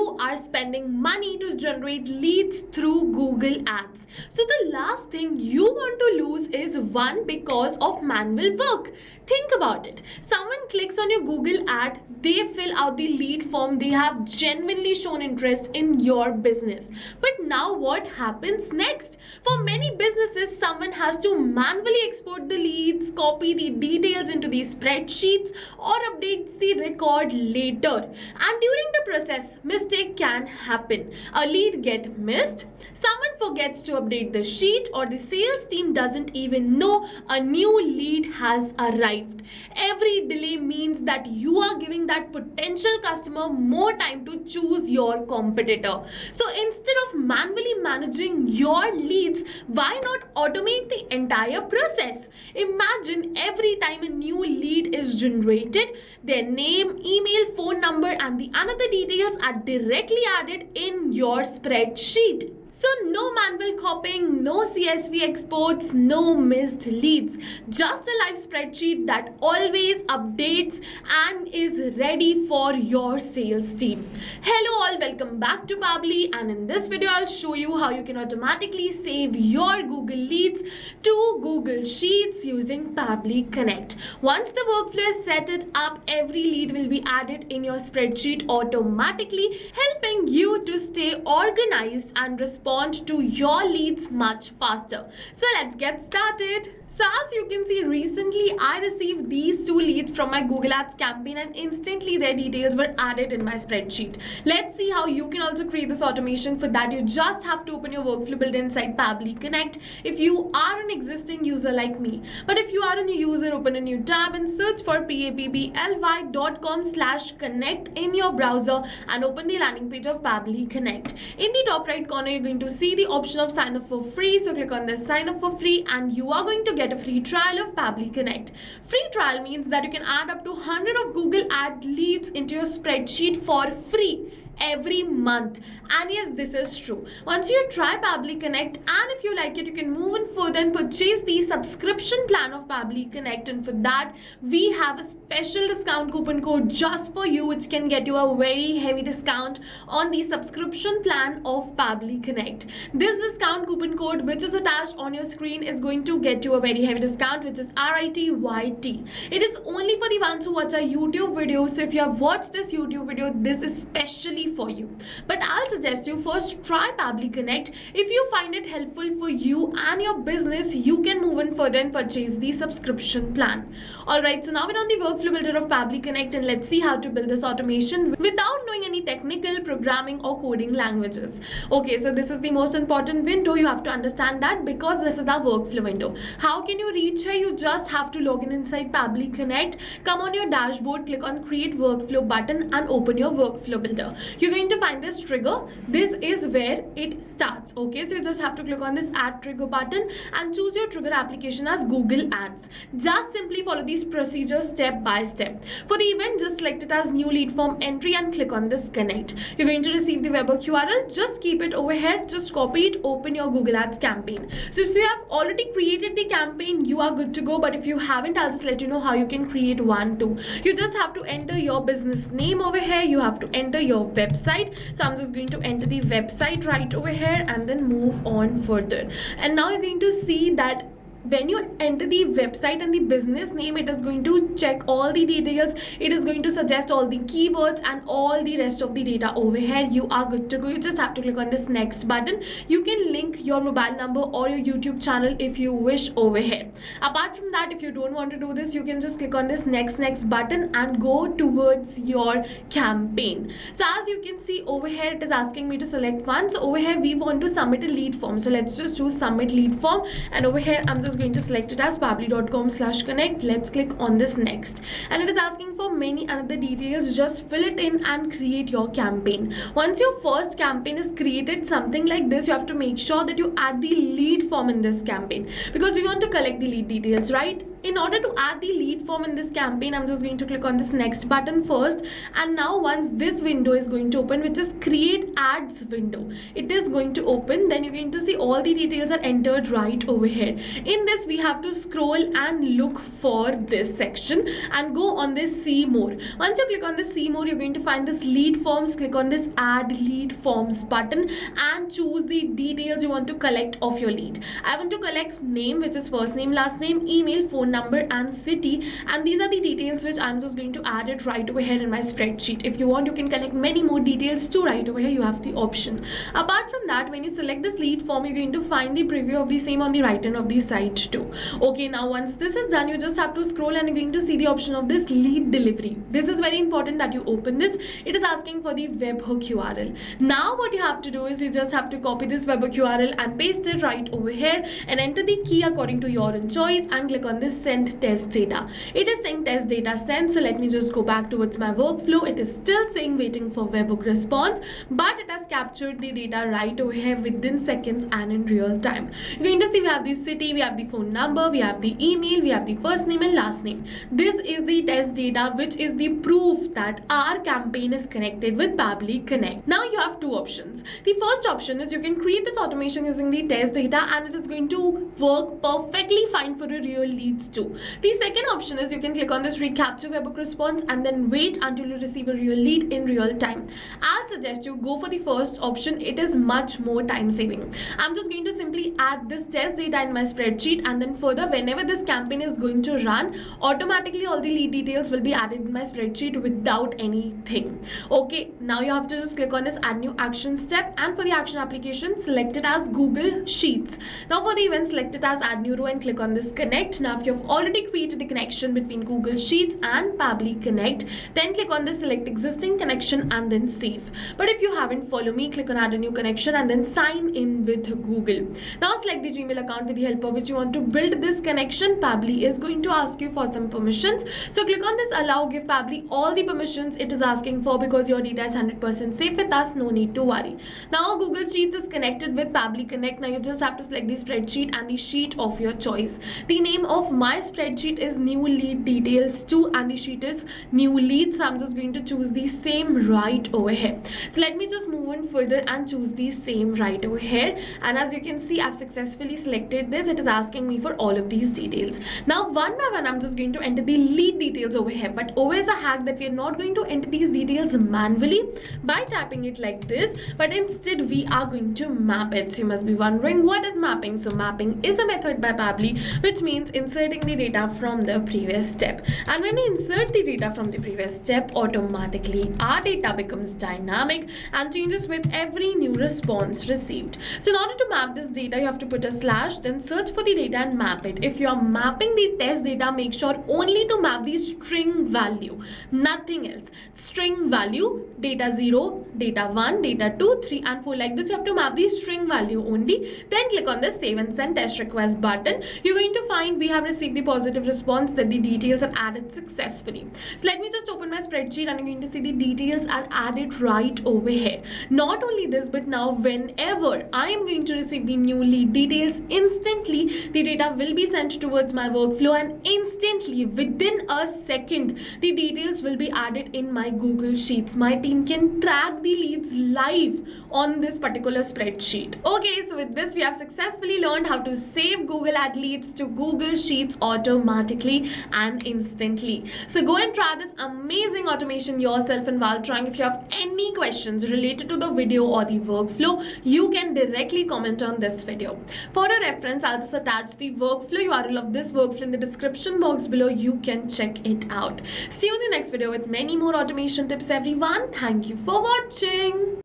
you are spending money to generate leads through Google Ads. So the last thing you want to lose is one because of manual work. Think about it. Someone clicks on your Google ad, they fill out the lead form, they have genuinely shown interest in your business. But now what happens next? For many businesses, someone has to manually export the leads, copy the details into the spreadsheets, or updates the record later. And during the process, mistake can happen. A lead get missed, someone forgets to update the sheet, or the sales team doesn't even know a new lead has arrived. Every delay means that you are giving that potential customer more time to choose your competitor. So instead of manually managing your leads, why not automate the entire process? Imagine every time a new lead is generated, their name, email, phone number, and the another details are directly added in your spreadsheet. So no manual copying, no CSV exports, no missed leads. Just a live spreadsheet that always updates and is ready for your sales team. Hello all, welcome back to Pabbly, and in this video I'll show you how you can automatically save your Google leads to Google Sheets using Pabbly Connect. Once the workflow is set it up, every lead will be added in your spreadsheet automatically, helping you to stay organized and respond to your leads much faster. So let's get started. So as you can see, recently I received these two leads from my Google Ads campaign and instantly their details were added in my spreadsheet. Let's see how you can also create this automation. For that, you just have to open your workflow builder inside Pabbly Connect if you are an existing user like me. But if you are a new user, open a new tab and search for pabbly.com/connect in your browser and open the landing page of Pabbly Connect. In the top right corner, you're going to see the option of sign up for free. So click on this sign up for free and you are going to get a free trial of Pabbly Connect. Free trial means that you can add up to 100 of Google Ad leads into your spreadsheet for free every month. And yes, this is true. Once you try Pabbly Connect and if you like it, you can move on further and purchase the subscription plan of Pabbly Connect. And for that, we have a special discount coupon code just for you, which can get you a very heavy discount on the subscription plan of Pabbly Connect. This discount coupon code, which is attached on your screen, is going to get you a very heavy discount, which is RITYT. It is only for the ones who watch our YouTube video. So if you have watched this YouTube video, this is specially for you. But I'll suggest you first try Pabbly Connect. If you find it helpful for you and your business, you can move on further and purchase the subscription plan. Alright, so now we're on the workflow builder of Pabbly Connect and let's see how to build this automation without knowing any technical programming or coding languages. Okay, so this is the most important window. You have to understand that because this is the workflow window. How can you reach here? You just have to log in inside Pabbly Connect, come on your dashboard, click on create workflow button and open your workflow builder. You're going to find this trigger. This is where it starts. Okay, so you just have to click on this add trigger button and choose your trigger application as Google Ads. Just simply follow these procedures step by step. For the event, just select it as new lead form entry and click on this connect. You're going to receive the webhook URL. Just keep it over here. Just copy it, open your Google Ads campaign. So if you have already created the campaign, you are good to go. But if you haven't, I'll just let you know how you can create one too. You just have to enter your business name over here. You have to enter your website. So I'm just going to enter the website right over here and then move on further. And now you're going to see that when you enter the website and the business name, it is going to check all the details. It is going to suggest all the keywords and all the rest of the data over here. You are good to go. You just have to click on this next button. You can link your mobile number or your YouTube channel if you wish over here. Apart from that, if you don't want to do this, you can just click on this next button and go towards your campaign. So as you can see over here, it is asking me to select one. So over here, we want to submit a lead form. So let's just choose submit lead form. And over here, I'm just going to select it as pabbly.com/connect. Let's click on this next. And it is asking for many other details. Just fill it in and create your campaign. Once your first campaign is created, something like this, you have to make sure that you add the lead form in this campaign because we want to collect the lead details, right? in order to add the lead form in this campaign, I'm just going to click on this next button first. And now once this window is going to open, which is create ads window, it is going to open. Then you're going to see all the details are entered right over here. In this, we have to scroll and look for this section and go on this see more. Once you click on this see more, you're going to find this lead forms. Click on this add lead forms button and choose the details you want to collect of your lead. I want to collect name, which is first name, last name, email, phone number and city, and these are the details which I'm just going to add it right over here in my spreadsheet. If you want, you can collect many more details too. Right over here you have the option. Apart from that, when you select this lead form, you're going to find the preview of the same on the right hand of the site too. Okay, now once this is done, you just have to scroll and you're going to see the option of this lead delivery. This is very important that you open this. It is asking for the webhook URL. Now what you have to do is you just have to copy this webhook URL and paste it right over here and enter the key according to your own choice and click on this send test data. It is saying test data sent, so let me just go back towards my workflow. It is still saying waiting for webhook response, but it has captured the data right over here within seconds and in real time. You're going to see we have the city, we have the phone number, we have the email, we have the first name and last name. This is the test data, which is the proof that our campaign is connected with Pabbly Connect. Now you have two options. The first option is you can create this automation using the test data and it is going to work perfectly fine for a real leads too. The second option is you can click on this recapture webhook response and then wait until you receive a real lead in real time. I'll suggest you go for the first option. It is much more time saving. I'm just going to simply add this test data in my spreadsheet, and then further, whenever this campaign is going to run, automatically all the lead details will be added in my spreadsheet without anything. Okay, now you have to just click on this add new action step, and for the action application, select it as Google Sheets. Now for the event, select it as add new row and click on this connect. Now if you've already created a connection between Google Sheets and Pabbly Connect, then click on this select existing connection and then save. But if you haven't, follow me, click on add a new connection and then sign in with Google. Now select the Gmail account with the help of which you want to build this connection. Pabbly is going to ask you for some permissions, so click on this allow, give Pabbly all the permissions it is asking for because your data is 100% safe with us, no need to worry. Now Google Sheets is connected with Pabbly Connect. Now you just have to select the spreadsheet and the sheet of your choice. The name of my spreadsheet is new lead details 2 and the sheet is new leads, so I'm just going to choose the same right over here. So let me just move on further and choose the same right over here, and as you can see, I've successfully selected this. It is asking me for all of these details. Now one by one, I'm just going to enter the lead details over here, but always a hack that we are not going to enter these details manually by tapping it like this, but instead we are going to map it. So you must be wondering, what is mapping? So mapping is a method by Pabbly which means inserting the data from the previous step, and when we insert the data from the previous step, automatically our data becomes dynamic and changes with every new response received. So in order to map this data, you have to put a slash, then search for the data and map it. If you are mapping the test data, make sure only to map the string value, nothing else. String value, data 0, data 1, data 2, 3 and 4, like this. You have to map the string value only. Then click on the save and send test request button. You're going to find we have received the positive response that the details are added successfully. So let me just open my spreadsheet and you're going to see the details are added right over here. Not only this, but now whenever I am going to receive the new lead details, instantly the data will be sent towards my workflow and instantly within a second the details will be added in my Google Sheets. My team can track the leads live on this particular spreadsheet. Okay, so with this we have successfully learned how to save Google Ad leads to Google Sheets automatically and instantly. So go and try this amazing automation yourself, and while trying, if you have any questions related to the video or the workflow, you can directly comment on this video. For a reference, I'll just attach the workflow URL of this workflow in the description box below. You can check it out. See you in the next video with many more automation tips, everyone. Thank you for watching.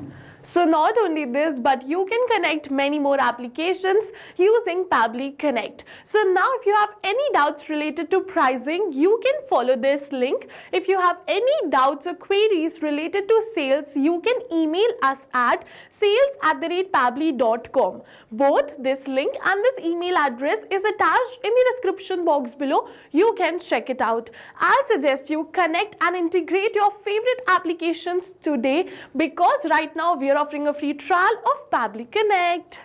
So not only this, but you can connect many more applications using Pabbly Connect. So now if you have any doubts related to pricing, you can follow this link. If you have any doubts or queries related to sales, you can email us at sales@pabbly.com. Both this link and this email address is attached in the description box below. You can check it out. I'll suggest you connect and integrate your favorite applications today, because right now we are offering a free trial of Pabbly Connect.